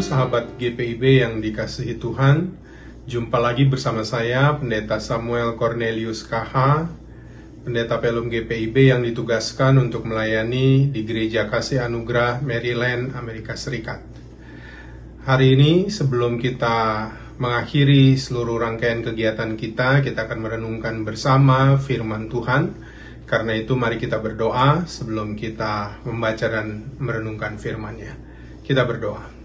Shalom sahabat GPIB yang dikasihi Tuhan. Jumpa lagi bersama saya Pendeta Samuel Cornelius KH, Pendeta Pelum GPIB yang ditugaskan untuk melayani di Gereja Kasih Anugerah Maryland, Amerika Serikat. Hari ini sebelum kita mengakhiri seluruh rangkaian kegiatan kita akan merenungkan bersama firman Tuhan. Karena itu mari kita berdoa sebelum kita membaca dan merenungkan firman-Nya. Kita berdoa.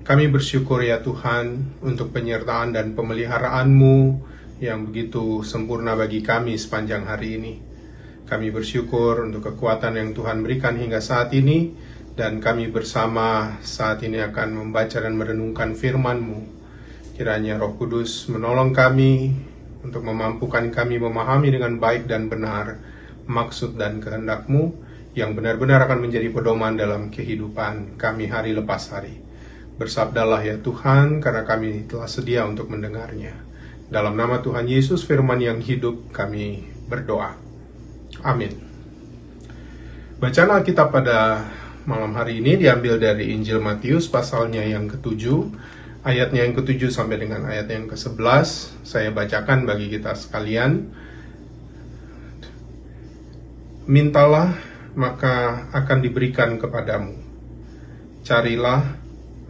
Kami bersyukur ya Tuhan untuk penyertaan dan pemeliharaan-Mu yang begitu sempurna bagi kami sepanjang hari ini. Kami bersyukur untuk kekuatan yang Tuhan berikan hingga saat ini, dan kami bersama saat ini akan membaca dan merenungkan firman-Mu. Kiranya Roh Kudus menolong kami untuk memampukan kami memahami dengan baik dan benar maksud dan kehendak-Mu yang benar-benar akan menjadi pedoman dalam kehidupan kami hari lepas hari. Bersabdalah ya Tuhan, karena kami telah sedia untuk mendengarnya. Dalam nama Tuhan Yesus, firman yang hidup, kami berdoa. Amin. Bacaan Alkitab pada malam hari ini diambil dari Injil Matius, pasalnya yang ke-7, ayatnya yang ke-7 sampai dengan ayat yang ke-11. Saya bacakan bagi kita sekalian. Mintalah, maka akan diberikan kepadamu. Carilah,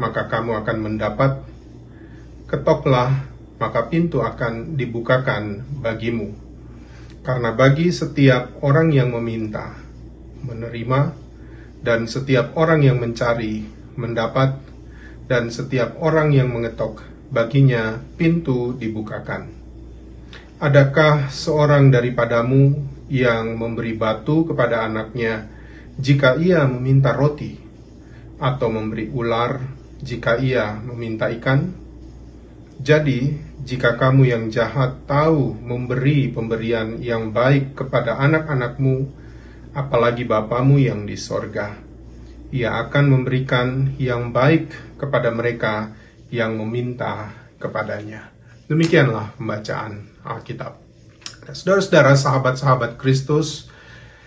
maka kamu akan mendapat. Ketoklah, maka pintu akan dibukakan bagimu. Karena bagi setiap orang yang meminta, menerima, dan setiap orang yang mencari, mendapat, dan setiap orang yang mengetok, baginya pintu dibukakan. Adakah seorang daripadamu yang memberi batu kepada anaknya jika ia meminta roti, atau memberi ular jika ia meminta ikan? Jadi, jika kamu yang jahat tahu memberi pemberian yang baik kepada anak-anakmu, apalagi Bapamu yang di sorga, Ia akan memberikan yang baik kepada mereka yang meminta kepadanya. Demikianlah pembacaan Alkitab. Saudara-saudara, sahabat-sahabat Kristus,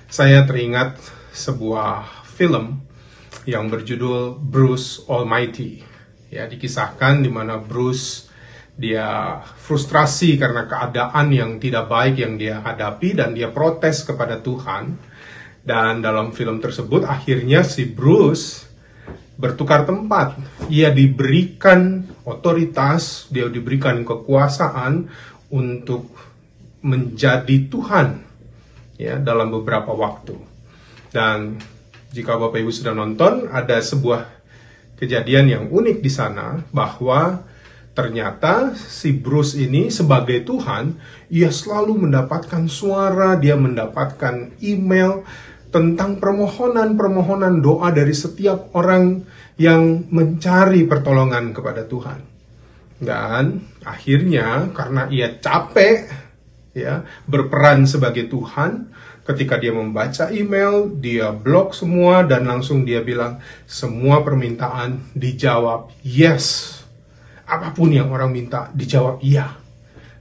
saya teringat sebuah film yang berjudul Bruce Almighty. Ya, dikisahkan di mana Bruce dia frustrasi karena keadaan yang tidak baik yang dia hadapi dan dia protes kepada Tuhan. Dan dalam film tersebut akhirnya si Bruce bertukar tempat. Ia diberikan otoritas, dia diberikan kekuasaan untuk menjadi Tuhan ya dalam beberapa waktu. Dan jika Bapak Ibu sudah nonton, ada sebuah kejadian yang unik di sana, bahwa ternyata si Bruce ini sebagai Tuhan, ia selalu mendapatkan suara, dia mendapatkan email tentang permohonan-permohonan doa dari setiap orang yang mencari pertolongan kepada Tuhan. Dan akhirnya karena ia capek ya berperan sebagai Tuhan, ketika dia membaca email, dia blok semua dan langsung dia bilang, semua permintaan dijawab yes. Apapun yang orang minta dijawab iya.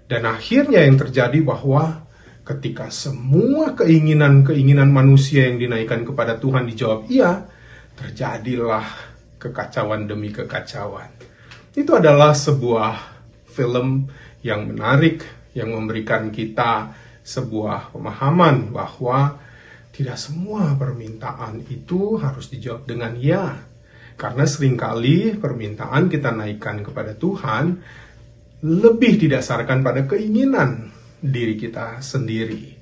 Dan akhirnya yang terjadi bahwa ketika semua keinginan-keinginan manusia yang dinaikkan kepada Tuhan dijawab iya, terjadilah kekacauan demi kekacauan. Itu adalah sebuah film yang menarik, yang memberikan kita sebuah pemahaman bahwa tidak semua permintaan itu harus dijawab dengan ya. Karena seringkali permintaan kita naikkan kepada Tuhan lebih didasarkan pada keinginan diri kita sendiri.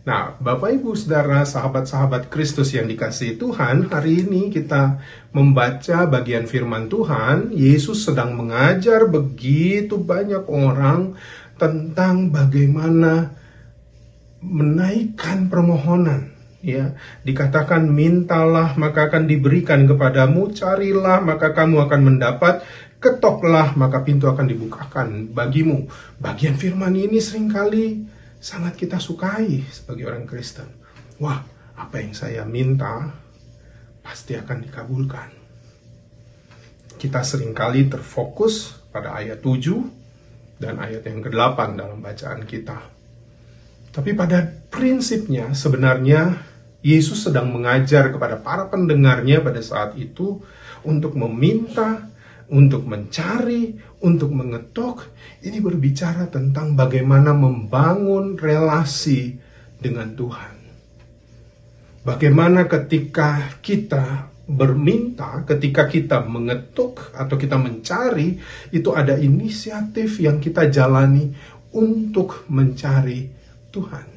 Nah, Bapak Ibu Saudara, sahabat-sahabat Kristus yang dikasihi Tuhan, hari ini kita membaca bagian firman Tuhan. Yesus sedang mengajar begitu banyak orang tentang bagaimana menaikkan permohonan, ya. Dikatakan mintalah maka akan diberikan kepadamu, carilah maka kamu akan mendapat, ketoklah maka pintu akan dibukakan bagimu. Bagian firman ini seringkali sangat kita sukai sebagai orang Kristen. Wah, apa yang saya minta pasti akan dikabulkan. Kita seringkali terfokus pada ayat 7 dan ayat yang ke-8 dalam bacaan kita. Tapi pada prinsipnya sebenarnya Yesus sedang mengajar kepada para pendengarnya pada saat itu untuk meminta, untuk mencari, untuk mengetok. Ini berbicara tentang bagaimana membangun relasi dengan Tuhan. Bagaimana ketika kita berminta, ketika kita mengetuk atau kita mencari, itu ada inisiatif yang kita jalani untuk mencari Tuhan.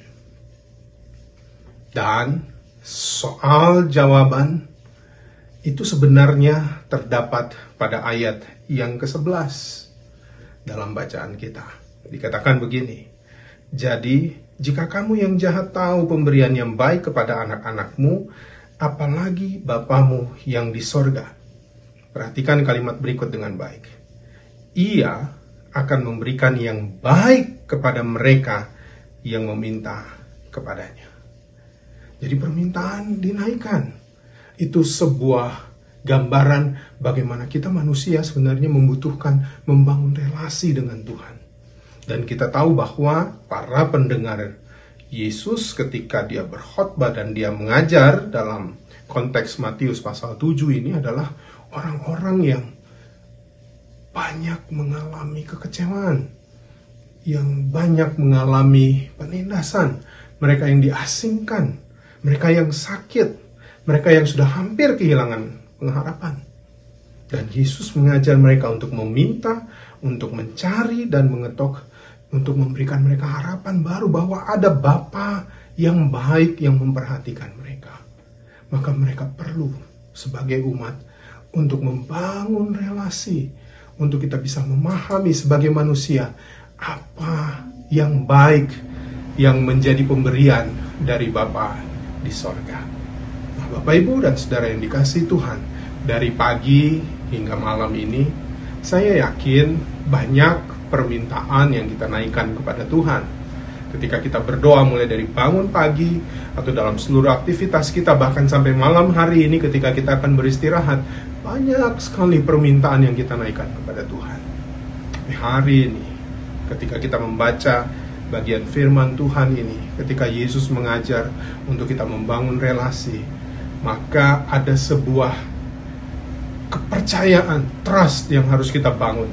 Dan soal jawaban itu sebenarnya terdapat pada ayat yang ke-11 dalam bacaan kita. Dikatakan begini, jadi jika kamu yang jahat tahu pemberian yang baik kepada anak-anakmu, apalagi Bapamu yang di sorga. Perhatikan kalimat berikut dengan baik. Ia akan memberikan yang baik kepada mereka yang meminta kepadanya. Jadi permintaan dinaikkan. Itu sebuah gambaran bagaimana kita manusia sebenarnya membutuhkan membangun relasi dengan Tuhan. Dan kita tahu bahwa para pendengar Yesus ketika dia berkhotbah dan dia mengajar dalam konteks Matius pasal 7 ini adalah orang-orang yang banyak mengalami kekecewaan, yang banyak mengalami penindasan, mereka yang diasingkan, mereka yang sakit, mereka yang sudah hampir kehilangan pengharapan. Dan Yesus mengajar mereka untuk meminta, untuk mencari dan mengetok, untuk memberikan mereka harapan baru bahwa ada Bapa yang baik yang memperhatikan mereka. Maka mereka perlu sebagai umat untuk membangun relasi, untuk kita bisa memahami sebagai manusia apa yang baik yang menjadi pemberian dari Bapa di sorga. Nah, Bapak Ibu dan Saudara yang dikasihi Tuhan, dari pagi hingga malam ini saya yakin banyak permintaan yang kita naikkan kepada Tuhan. Ketika kita berdoa mulai dari bangun pagi atau dalam seluruh aktivitas kita, bahkan sampai malam hari ini ketika kita akan beristirahat, banyak sekali permintaan yang kita naikkan kepada Tuhan. Tapi hari ini ketika kita membaca bagian firman Tuhan ini, ketika Yesus mengajar untuk kita membangun relasi, maka ada sebuah kepercayaan, trust yang harus kita bangun,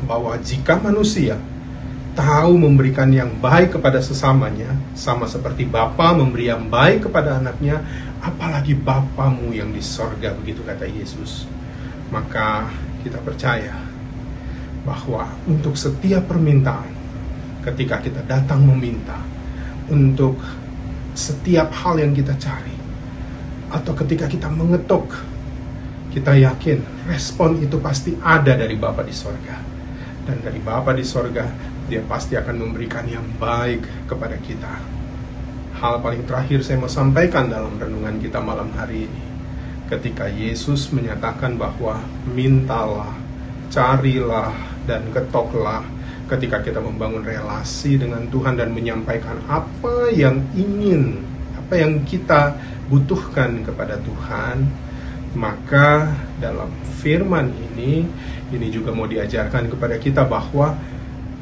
bahwa jika manusia tahu memberikan yang baik kepada sesamanya, sama seperti Bapa memberi yang baik kepada anaknya, apalagi Bapamu yang di sorga, begitu kata Yesus. Maka kita percaya bahwa untuk setiap permintaan, ketika kita datang meminta, untuk setiap hal yang kita cari, atau ketika kita mengetuk, kita yakin respon itu pasti ada dari Bapa di sorga. Dan dari Bapa di sorga, Dia pasti akan memberikan yang baik kepada kita. Hal paling terakhir saya mau sampaikan dalam renungan kita malam hari ini, ketika Yesus menyatakan bahwa mintalah, carilah, dan ketoklah. Ketika kita membangun relasi dengan Tuhan dan menyampaikan apa yang ingin, apa yang kita butuhkan kepada Tuhan, maka dalam firman ini juga mau diajarkan kepada kita bahwa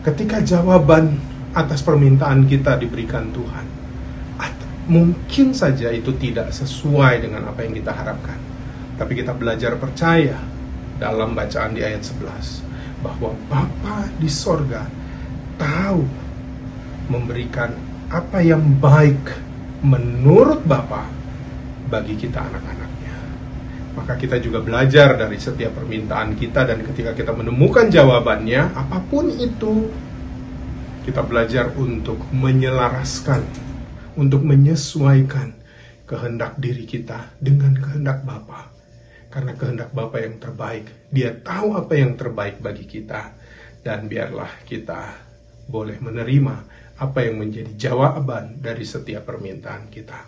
ketika jawaban atas permintaan kita diberikan Tuhan, mungkin saja itu tidak sesuai dengan apa yang kita harapkan, tapi kita belajar percaya dalam bacaan di ayat 11 bahwa Bapa di sorga tahu memberikan apa yang baik menurut Bapa bagi kita anak-anaknya. Maka kita juga belajar dari setiap permintaan kita, dan ketika kita menemukan jawabannya, apapun itu, kita belajar untuk menyelaraskan, untuk menyesuaikan kehendak diri kita dengan kehendak Bapa. Karena kehendak Bapa yang terbaik, Dia tahu apa yang terbaik bagi kita. Dan biarlah kita boleh menerima apa yang menjadi jawaban dari setiap permintaan kita.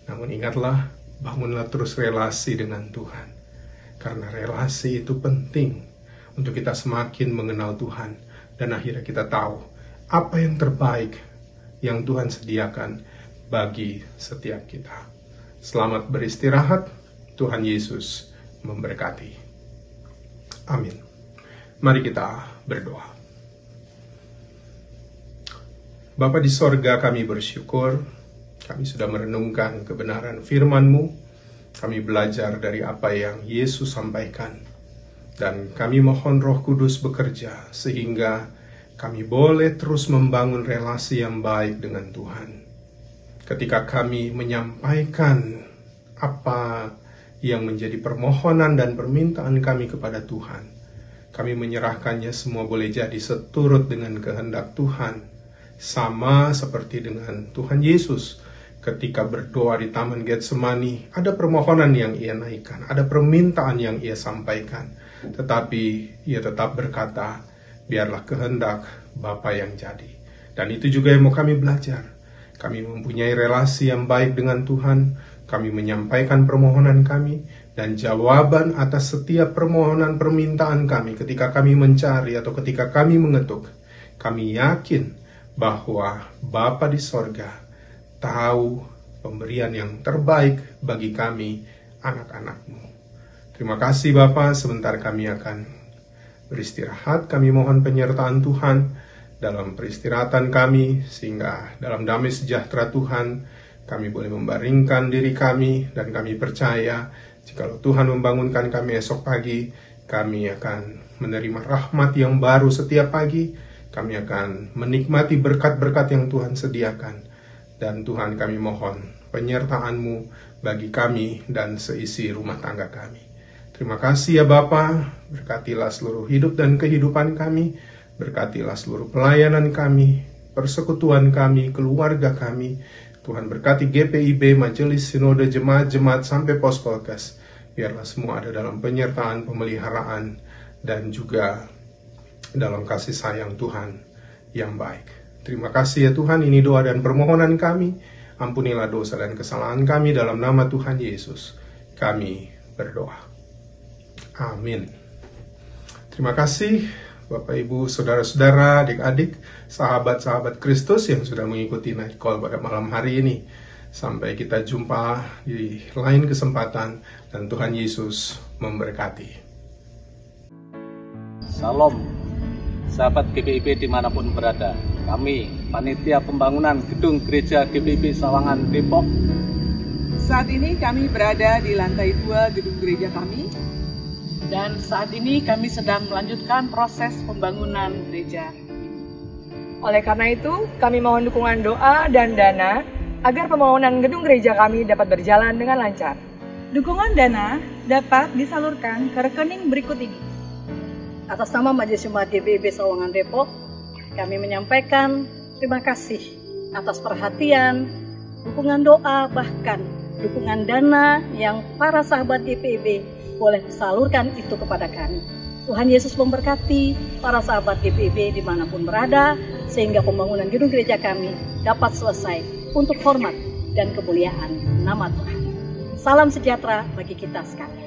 Namun ingatlah, bangunlah terus relasi dengan Tuhan. Karena relasi itu penting untuk kita semakin mengenal Tuhan. Dan akhirnya kita tahu apa yang terbaik yang Tuhan sediakan bagi setiap kita. Selamat beristirahat. Tuhan Yesus memberkati. Amin. Mari kita berdoa. Bapa di sorga, kami bersyukur kami sudah merenungkan kebenaran firman-Mu, Kami belajar dari apa yang Yesus sampaikan. Dan kami mohon Roh Kudus bekerja sehingga kami boleh terus membangun relasi yang baik dengan Tuhan. Ketika kami menyampaikan apa yang menjadi permohonan dan permintaan kami kepada Tuhan, kami menyerahkannya semua boleh jadi seturut dengan kehendak Tuhan. Sama seperti dengan Tuhan Yesus ketika berdoa di Taman Getsemani, ada permohonan yang ia naikkan, ada permintaan yang ia sampaikan. Tetapi ia tetap berkata, biarlah kehendak Bapa yang jadi. Dan itu juga yang mau kami belajar. Kami mempunyai relasi yang baik dengan Tuhan, kami menyampaikan permohonan kami, dan jawaban atas setiap permohonan permintaan kami ketika kami mencari atau ketika kami mengetuk, kami yakin bahwa Bapa di sorga tahu pemberian yang terbaik bagi kami, anak-anak-Mu. Terima kasih Bapa, sebentar kami akan beristirahat. Kami mohon penyertaan Tuhan dalam peristirahatan kami, sehingga dalam damai sejahtera Tuhan, kami boleh membaringkan diri kami, dan kami percaya, jikalau Tuhan membangunkan kami esok pagi, kami akan menerima rahmat yang baru setiap pagi, kami akan menikmati berkat-berkat yang Tuhan sediakan. Dan Tuhan, kami mohon penyertaan-Mu bagi kami dan seisi rumah tangga kami. Terima kasih ya Bapa, berkatilah seluruh hidup dan kehidupan kami, berkatilah seluruh pelayanan kami, persekutuan kami, keluarga kami. Tuhan berkati GPIB, Majelis Sinode, Jemaat-Jemaat sampai Pospolkes. Biarlah semua ada dalam penyertaan, pemeliharaan, dan juga dalam kasih sayang Tuhan yang baik. Terima kasih ya Tuhan, ini doa dan permohonan kami. Ampunilah dosa dan kesalahan kami dalam nama Tuhan Yesus. Kami berdoa. Amin. Terima kasih Bapak, Ibu, Saudara-saudara, adik-adik, sahabat-sahabat Kristus yang sudah mengikuti Night Call pada malam hari ini. Sampai kita jumpa di lain kesempatan, dan Tuhan Yesus memberkati. Salam, sahabat GPIB dimanapun berada. Kami, Panitia Pembangunan Gedung Gereja GPIB Sawangan, Depok. Saat ini kami berada di lantai 2 gedung gereja kami. Dan saat ini kami sedang melanjutkan proses pembangunan gereja. Oleh karena itu, kami mohon dukungan doa dan dana agar pembangunan gedung gereja kami dapat berjalan dengan lancar. Dukungan dana dapat disalurkan ke rekening berikut ini. Atas nama Majelis Jemaat GPIB Sawangan Depok, kami menyampaikan terima kasih atas perhatian, dukungan doa, bahkan dukungan dana yang para sahabat GPIB boleh salurkan itu kepada kami. Tuhan Yesus memberkati para sahabat GPIB dimanapun berada, sehingga pembangunan gedung gereja kami dapat selesai untuk hormat dan kemuliaan nama Tuhan. Salam sejahtera bagi kita sekalian.